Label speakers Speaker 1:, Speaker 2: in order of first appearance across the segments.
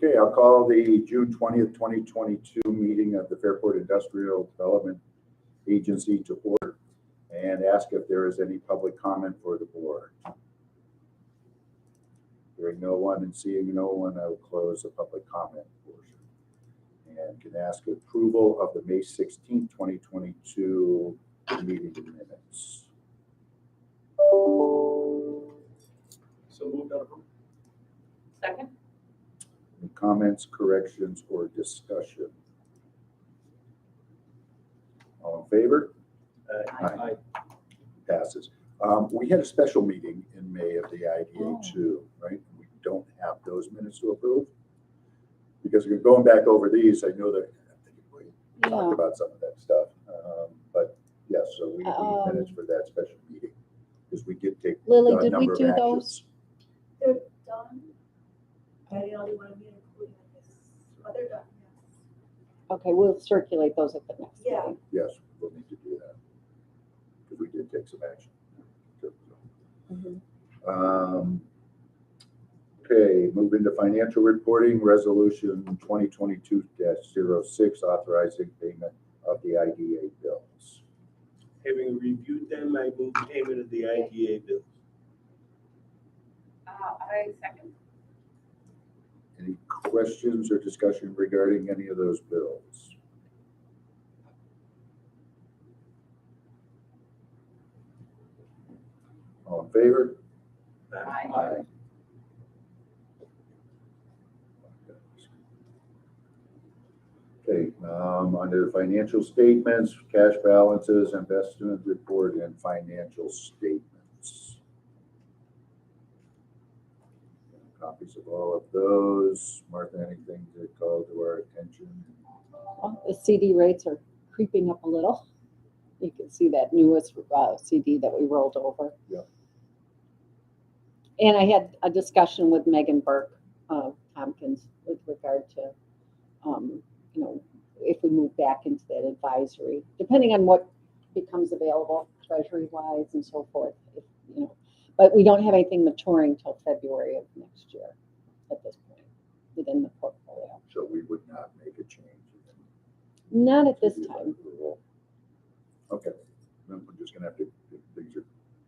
Speaker 1: Okay, I'll call the June 20th, 2022 meeting of the Fairport Industrial Development Agency to order and ask if there is any public comment for the board. Hearing no one and seeing no one, I will close the public comment portion and can ask approval of the May 16th, 2022 meeting minutes.
Speaker 2: So moved on.
Speaker 3: Second.
Speaker 1: Any comments, corrections, or discussion? All in favor?
Speaker 2: Aye.
Speaker 1: Passes. We had a special meeting in May of the IDA too, right? We don't have those minutes to approve because we're going back over these. I know that we talked about some of that stuff, but yes, so we need minutes for that special meeting because we did take
Speaker 4: Lily,
Speaker 1: a
Speaker 4: did we
Speaker 1: number
Speaker 4: do
Speaker 1: of actions.
Speaker 5: They're done. I didn't only want to be included in this. Oh, they're done, yes.
Speaker 4: Okay, we'll circulate those at the next
Speaker 5: Yeah.
Speaker 4: meeting.
Speaker 1: Yes, we'll need to do that because we did take some action. Okay, move into financial reporting, resolution 2022-06, authorizing payment of the IDA bills.
Speaker 2: Having reviewed them, I move payment of the IDA bills.
Speaker 3: I second.
Speaker 1: Any questions or discussion regarding any of those bills? All in favor?
Speaker 3: Aye.
Speaker 1: Okay, under the financial statements, cash balances, investment report, and financial statements. Copies of all of those. Martha, anything that called to our attention?
Speaker 4: Well, the CD rates are creeping up a little. You can see that newest CD that we rolled over.
Speaker 1: Yeah.
Speaker 4: And I had a discussion with Megan Burke of Tompkins with regard to, you know, if we move back into that advisory, depending on what becomes available, treasury-wise and so forth, if, you know. But we don't have anything maturing till February of next year at this point within the portfolio.
Speaker 1: So we would not make a change.
Speaker 4: Not at this time.
Speaker 1: Okay, then we're just gonna have to,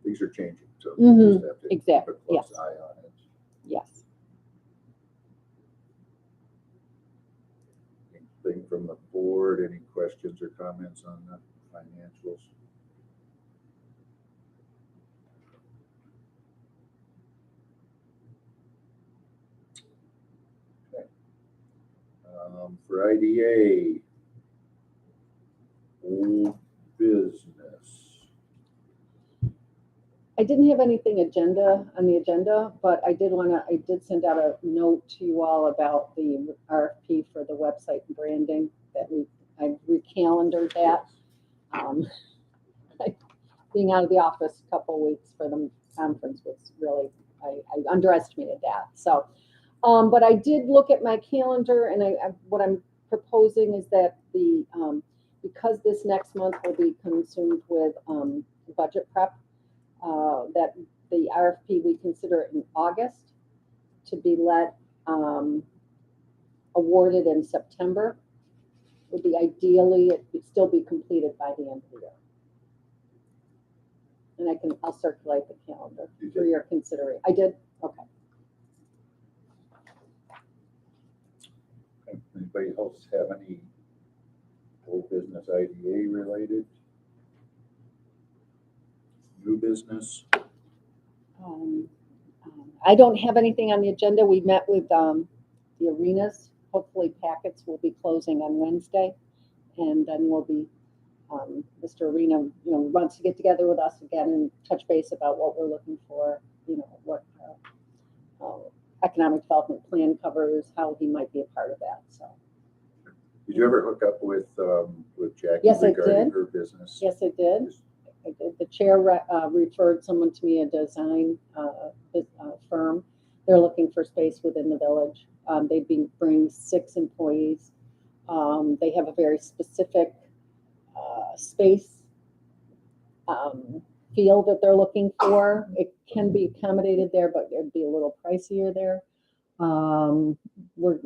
Speaker 1: things are changing, so
Speaker 4: Mhm,
Speaker 1: we just have to
Speaker 4: exactly,
Speaker 1: keep a close
Speaker 4: yes.
Speaker 1: eye on it.
Speaker 4: Yes.
Speaker 1: Anything from the board, any questions or comments on the financials? Okay. For IDA, old business.
Speaker 4: I didn't have anything on the agenda, but I did send out a note to you all about the RFP for the website and branding that I recalendared that. Being out of the office a couple of weeks for the conference was really, I underestimated that. So, but I did look at my calendar, and what I'm proposing is that because this next month will be consumed with budget prep, that the RFP, we consider it in August to be awarded in September. Would be ideally, it would still be completed by the end of the year. And I'll circulate the calendar for your consideration. I did? Okay.
Speaker 1: Anybody else have any old business IDA related? New business?
Speaker 4: I don't have anything on the agenda. We met with the arenas. Hopefully packets will be closing on Wednesday. And then we'll be, Mr. Arena, you know, wants to get together with us again and touch base about what we're looking for, you know, what economic development plan covers, how he might be a part of that. So.
Speaker 1: Did you ever hook up with Jackie
Speaker 4: Yes, I
Speaker 1: regarding
Speaker 4: did.
Speaker 1: her business?
Speaker 4: Yes, I did. The chair referred someone to me, a design firm. They're looking for space within the village. They'd be bringing 6 employees. They have a very specific space feel that they're looking for. It can be accommodated there, but it'd be a little pricier there. We're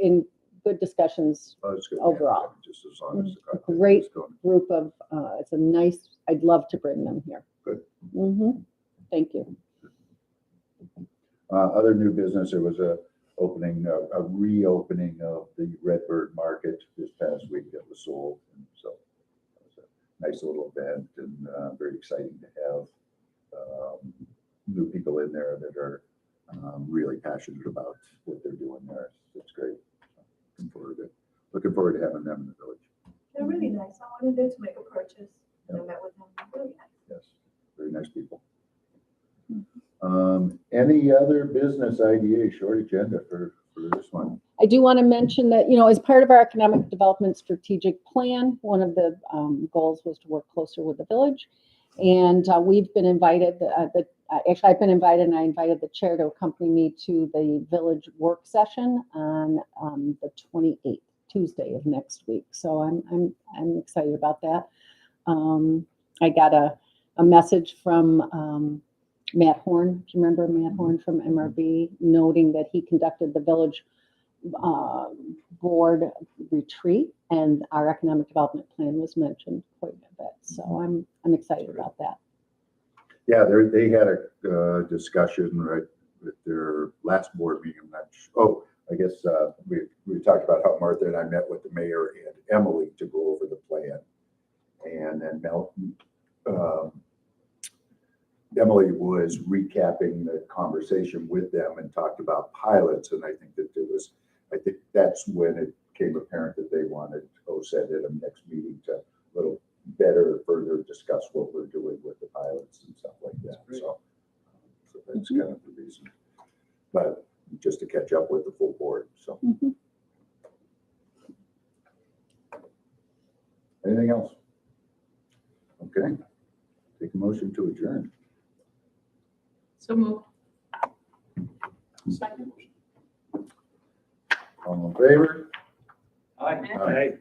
Speaker 4: in good discussions.
Speaker 1: Oh, it's good.
Speaker 4: Overall.
Speaker 1: Just as long as the
Speaker 4: A
Speaker 1: contract
Speaker 4: great
Speaker 1: is going.
Speaker 4: group of, it's a nice, I'd love to bring them here.
Speaker 1: Good.
Speaker 4: Thank you.
Speaker 1: Other new business, there was a reopening of the Redbird Market this past week that was sold. And so it was a nice little event and very exciting to have new people in there that are really passionate about what they're doing there. It's great. Looking forward to having them in the village.
Speaker 5: They're really nice. I wanted them to make a purchase and I met with them. Really nice.
Speaker 1: Yes, very nice people. Any other business idea, short agenda for this one?
Speaker 4: I do want to mention that, as part of our economic development strategic plan, one of the goals was to work closer with the village. And we've been invited, actually I've been invited, and I invited the chair to accompany me to the village work session on the 28th, Tuesday of next week. So I'm excited about that. I got a message from Matt Horn. Do you remember Matt Horn from MRB, noting that he conducted the village board retreat, and our economic development plan was mentioned quite a bit. So I'm excited about that.
Speaker 1: Yeah, they had a discussion right at their last board meeting. I guess we talked about how Martha and I met with the mayor and Emily to go over the plan, and then Emily was recapping the conversation with them and talked about pilots, and I think that's when it became apparent that they wanted OSED at a next meeting to a little better further discuss what we're doing with the pilots and stuff like that. So that's kind of the reason. But just to catch up with the full board. So anything else? Okay. Take a motion to adjourn.
Speaker 3: So moved. Second.
Speaker 1: All in favor?
Speaker 2: Aye.